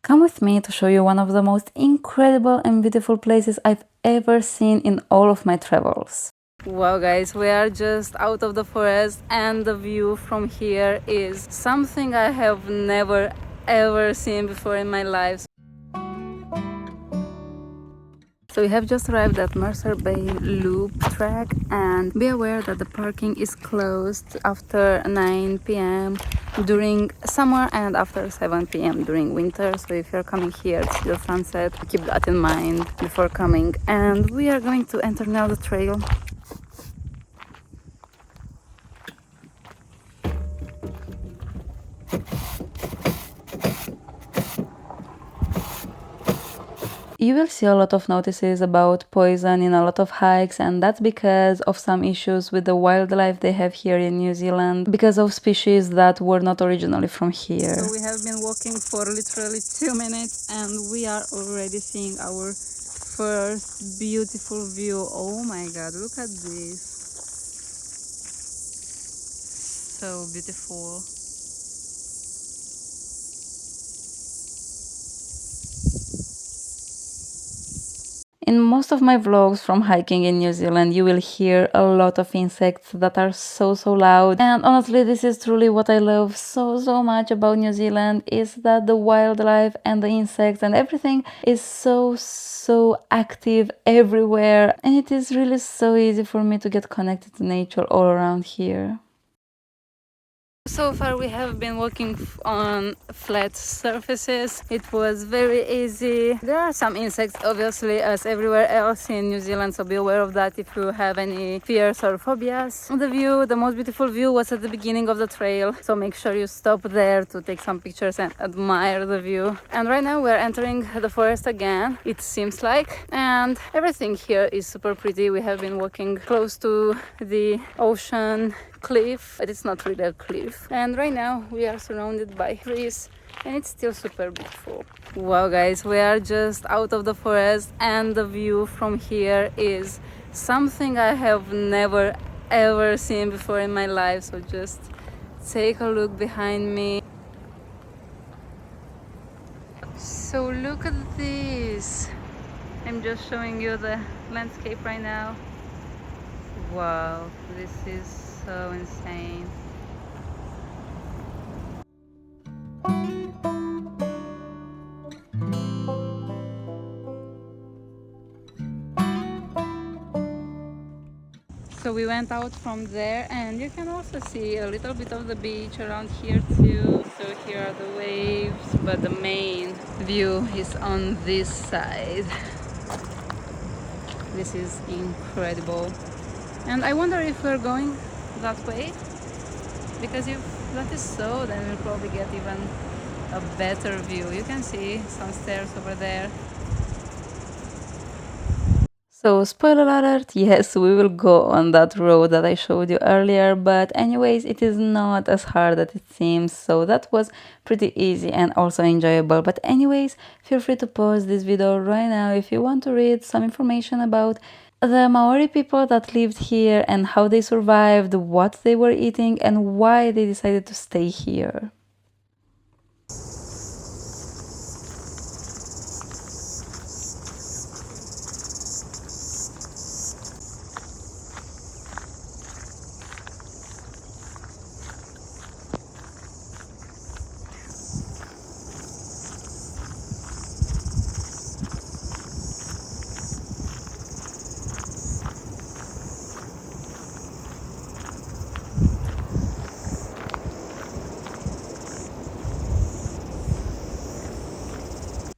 Come with me to show you one of the most incredible and beautiful places I've ever seen in all of my travels. Wow guys, we are just out of the forest and the view from here is something I have never ever seen before in my life. So we have just arrived at Mercer Bay Loop Track, and be aware that the parking is closed after 9 p.m. during summer and after 7 p.m. during winter. So if you're coming here to see the sunset, keep that in mind before coming. And we are going to enter now the trail. You will see a lot of notices about poison in a lot of hikes, and that's because of some issues with the wildlife they have here in New Zealand, because of species that were not originally from here. So we have been walking for literally 2 minutes and we are already seeing our first beautiful view. Oh my god, look at this. So beautiful. In most of my vlogs from hiking in New Zealand, you will hear a lot of insects that are so loud. And honestly, this is truly what I love so much about New Zealand, is that the wildlife and the insects and everything is so active everywhere. And it is really so easy for me to get connected to nature all around here. So far we have been walking on flat surfaces. It was very easy. There are some insects obviously as everywhere else in New Zealand, so be aware of that if you have any fears or phobias. The most beautiful view was at the beginning of the trail, so make sure you stop there to take some pictures and admire the view. And right now we're entering the forest again, it seems like, and everything here is super pretty. We have been walking close to the ocean cliff, but it's not really a cliff. And right now we are surrounded by trees and it's still super beautiful. Wow guys, we are just out of the forest and the view from here is something I have never ever seen before in my life. So just take a look behind me. So look at this. I'm just showing you the landscape right now. Wow, this is so insane. So we went out from there and you can also see a little bit of the beach around here too. So here are the waves, but the main view is on this side. This is incredible. And I wonder if we're going that way, because if that is so, then we'll probably get even a better view. You can see some stairs over there. So spoiler alert, yes, we will go on that road that I showed you earlier, but anyways, it is not as hard as it seems, so that was pretty easy and also enjoyable. But anyways, feel free to pause this video right now if you want to read some information about the Maori people that lived here and how they survived, what they were eating, and why they decided to stay here.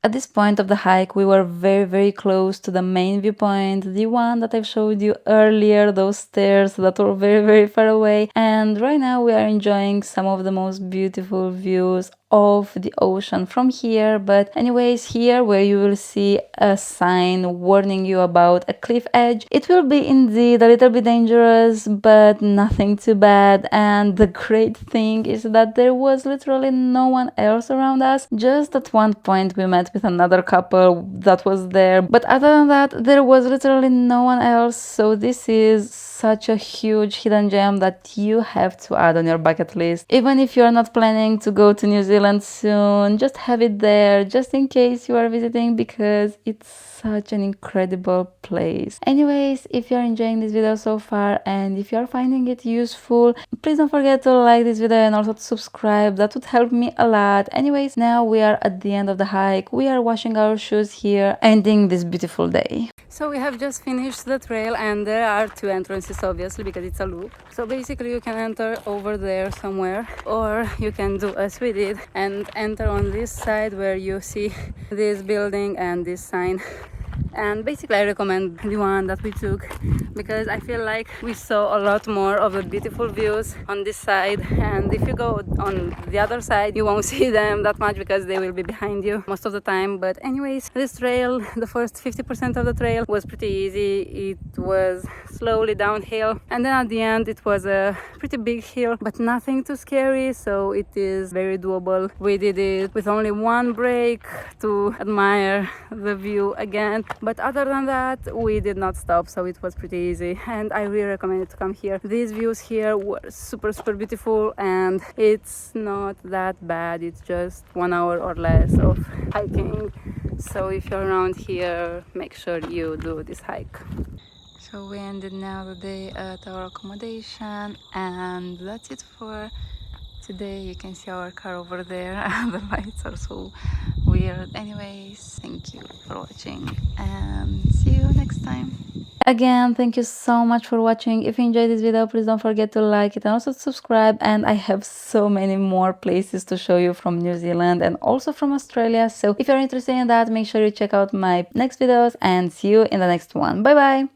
At this point of the hike, we were very close to the main viewpoint, the one that I've showed you earlier, those stairs that were very far away. And right now we are enjoying some of the most beautiful views of the ocean from here. But anyways, here where you will see a sign warning you about a cliff edge, it will be indeed a little bit dangerous, but nothing too bad. And the great thing is that there was literally no one else around us. Just at one point we met with another couple that was there, but other than that there was literally no one else. So this is such a huge hidden gem that you have to add on your bucket list. Even if you're not planning to go to New Zealand soon, just have it there just in case you are visiting, because it's such an incredible place. Anyways, if you're enjoying this video so far and if you're finding it useful, please don't forget to like this video and also to subscribe. That would help me a lot. Anyways, now we are at the end of the hike. We are washing our shoes here, ending this beautiful day. So we have just finished the trail, and there are two entrances obviously because it's a loop. So basically you can enter over there somewhere, or you can do as we did and enter on this side where you see this building and this sign. And basically I recommend the one that we took because I feel like we saw a lot more of the beautiful views on this side, and if you go on the other side you won't see them that much because they will be behind you most of the time. But anyways, this trail, the first 50% of the trail was pretty easy. It was slowly downhill, and then at the end it was a pretty big hill, but nothing too scary, so it is very doable. We did it with only one break to admire the view again, but other than that we did not stop, so it was pretty easy, and I really recommend it to come here. These views here were super beautiful, and it's not that bad. It's just 1 hour or less of hiking, so if you're around here, make sure you do this hike. So we ended now the day at our accommodation, and that's it for today. You can see our car over there. The lights are so weird. Anyways, thank you for watching and see you next time. Again, thank you so much for watching. If you enjoyed this video, please don't forget to like it and also subscribe. And I have so many more places to show you from New Zealand and also from Australia. So if you're interested in that, make sure you check out my next videos, and see you in the next one. Bye bye!